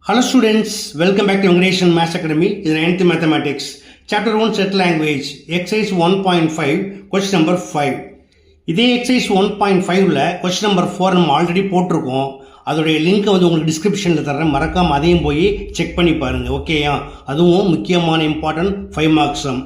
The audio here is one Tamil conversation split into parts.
Hello students, welcome back to English Maths Academy. This is 9th Mathematics. Chapter 1 Set Language. Exercise 1.5, question number 5. இதே exercise 1.5ல question number 4 நம்ம ஆல்ரெடி போட்டிருக்கோம். அதோடைய லிங்க் உங்களுக்கு டிஸ்கிரிப்ஷனில் தரேன், மறக்காம அதையும் போய் செக் பண்ணி பாருங்க. ஓகேயா? அதுவும் முக்கியமான இம்பார்ட்டன்ட் 5 மார்க்ஸ் சம்.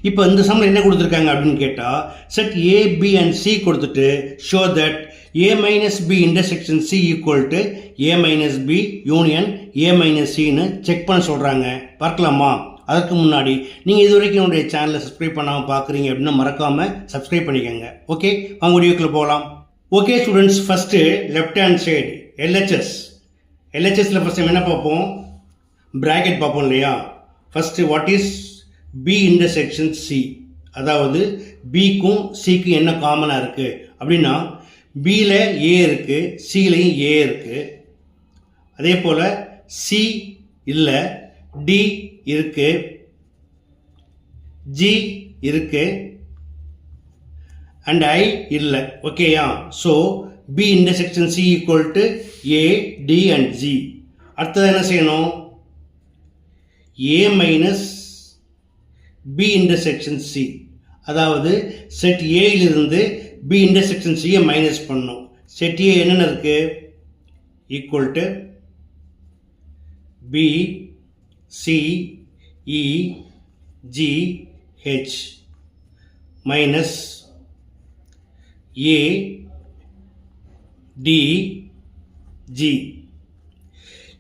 இப்போ இந்த சம்மில் என்ன கொடுத்துருக்காங்க அப்படின்னு கேட்டால், set A B and C கொடுத்துட்டு show that a minus b intersection c equal to a minus b union a minus c ன்னு செக் பண்ண சொல்கிறாங்க. பார்க்கலாமா? அதற்கு முன்னாடி நீங்கள் இது வரைக்கும் என்னுடைய சேனலை சப்ஸ்கிரைப் பண்ணாமல் பார்க்குறீங்க அப்படின்னா மறக்காமல் சப்ஸ்கிரைப் பண்ணிக்கோங்க. ஓகே, அவங்க வீடியோக்குள்ளே போகலாம். Okay students, first left hand side எல்ஹெச்எஸில் ஃபஸ்ட் என்ன பார்ப்போம்? ப்ராக்கெட் பார்ப்போம் இல்லையா? First what is B intersection C, அதாவது பிக்கும் சிக்கும் என்ன காமனாக இருக்குது அப்படின்னா, பியில் ஏ இருக்குது, சிலையும் ஏ இருக்குது. அதே போல் சி இல்லை, டி இருக்குது, ஜி இருக்குது, அண்ட் ஐ இல்லை. ஓகேயா? So B intersection C equal to A, D and G. அடுத்தது என்ன செய்யணும்? A minus B intersection C, அதாவது செட் ஏயிலிருந்து பி இன்டர்செக்ஷன் சியை மைனஸ் பண்ணணும். செட் ஏ என்னென்ன இருக்கு? Equal to B C E G H minus A D G.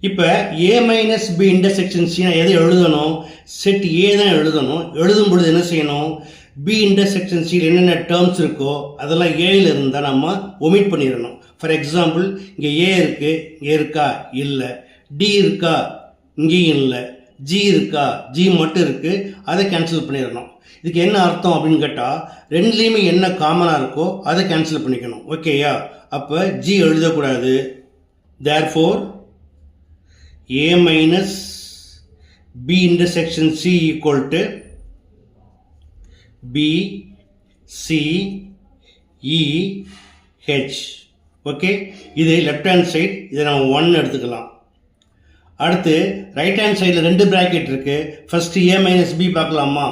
இப்போ A minus B intersection C எதை எழுதணும்? செட் ஏ தான் எழுதணும். எழுதும் பொழுது என்ன செய்யணும்? பி இன்டர்செக்ஷன் சியில் என்னென்ன டேர்ம்ஸ் இருக்கோ அதெல்லாம் ஏயில் இருந்தால் நம்ம ஒமிட் பண்ணிடணும். ஃபார் எக்ஸாம்பிள், இங்கே ஏ இருக்குது, இங்கே இருக்கா? இல்லை. டி இருக்கா? இங்கேயும் இல்லை. ஜி இருக்கா? ஜி மட்டும் இருக்குது, அதை கேன்சல் பண்ணிடணும். இதுக்கு என்ன அர்த்தம் அப்படின்னு கேட்டால், ரெண்டுலேயுமே என்ன காமனாக இருக்கோ அதை கேன்சல் பண்ணிக்கணும். ஓகேயா? அப்போ ஜி எழுதக்கூடாது. Therefore A minus B intersection C equal to B, C, E, H. Okay, இது லெஃப்ட் ஹேண்ட் சைடு, இதை நம்ம 1 எடுத்துக்கலாம். அடுத்து ரைட் ஹேண்ட் சைடில் 2 பிராக்கெட் இருக்கு. ஃபர்ஸ்ட் A மைனஸ் பி பார்க்கலாமா?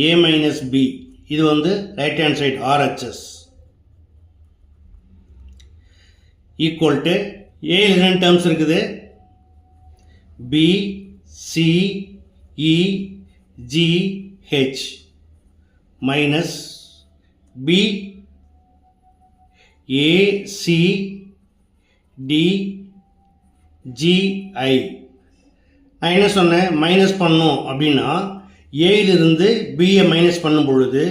A மைனஸ் பி, இது right hand side RHS equal to A என்ன டேர்ம்ஸ் இருக்குது? B, C, E, G, H minus B, A, C, D, G, I. நான் என்ன சொன்னேன்? மைனஸ் பண்ணோம் அப்படின்னா ஏயிலிருந்து பியை மைனஸ் பண்ணும் பொழுது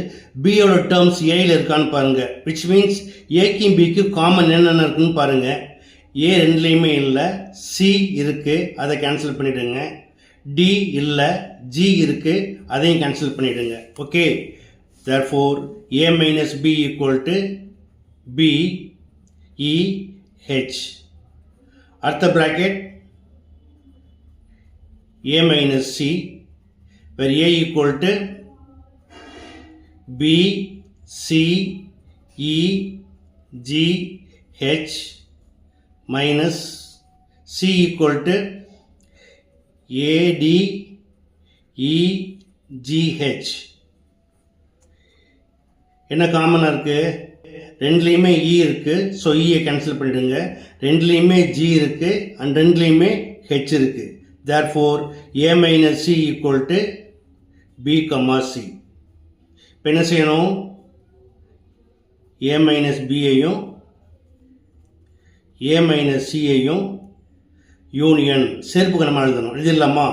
பியோட டேர்ம்ஸ் ஏயில் இருக்கான்னு பாருங்கள். விச் மீன்ஸ் ஏக்கும் பிக்கும் காமன் என்னென்ன இருக்குன்னு பாருங்கள். ஏ ரெண்டுலேயுமே இல்லை, சி இருக்குது, அதை கேன்சல் பண்ணிவிடுங்க. டி இல்லை, ஜி இருக்கு, அதையும் கேன்சல் பண்ணிடுங்க. Okay, therefore a minus b equal to b e h. அடுத்த bracket a minus c, where a equal to b c e g h minus c equal to AD EGH. என்ன காமனாக இருக்குது? ரெண்டுலேயுமே இ இருக்குது, ஸோ இயை கேன்சல் பண்ணிவிடுங்க. ரெண்டுலேயுமே ஜி இருக்குது அண்ட் ரெண்டுலேயுமே ஹெச் இருக்குது. Therefore A minus C equal to B comma C. இப்போ என்ன செய்யணும்? ஏ மைனஸ் பியையும் ஏ மைனஸ் சியையும் யூனியன் சேர்ப்புக்கு நம்ம எழுதணும். இது இல்லாமா?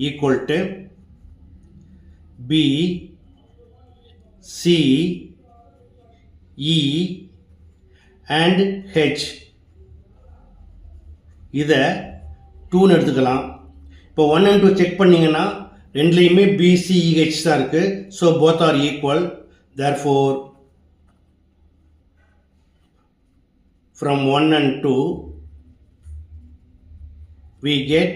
Equal to B C E and H. இதை 2ன்னு எடுத்துக்கலாம். இப்போ 1 and 2 செக் பண்ணிங்கன்னா ரெண்டுலேயுமே பிசிஇஹெச் தான் இருக்குது. So both are equal. Therefore from 1 and 2 we get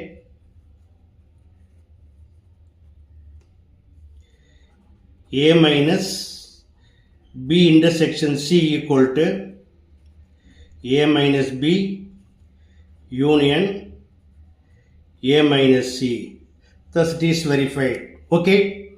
A minus B intersection C equal to A minus B union A minus C. Thus it is verified. Okay.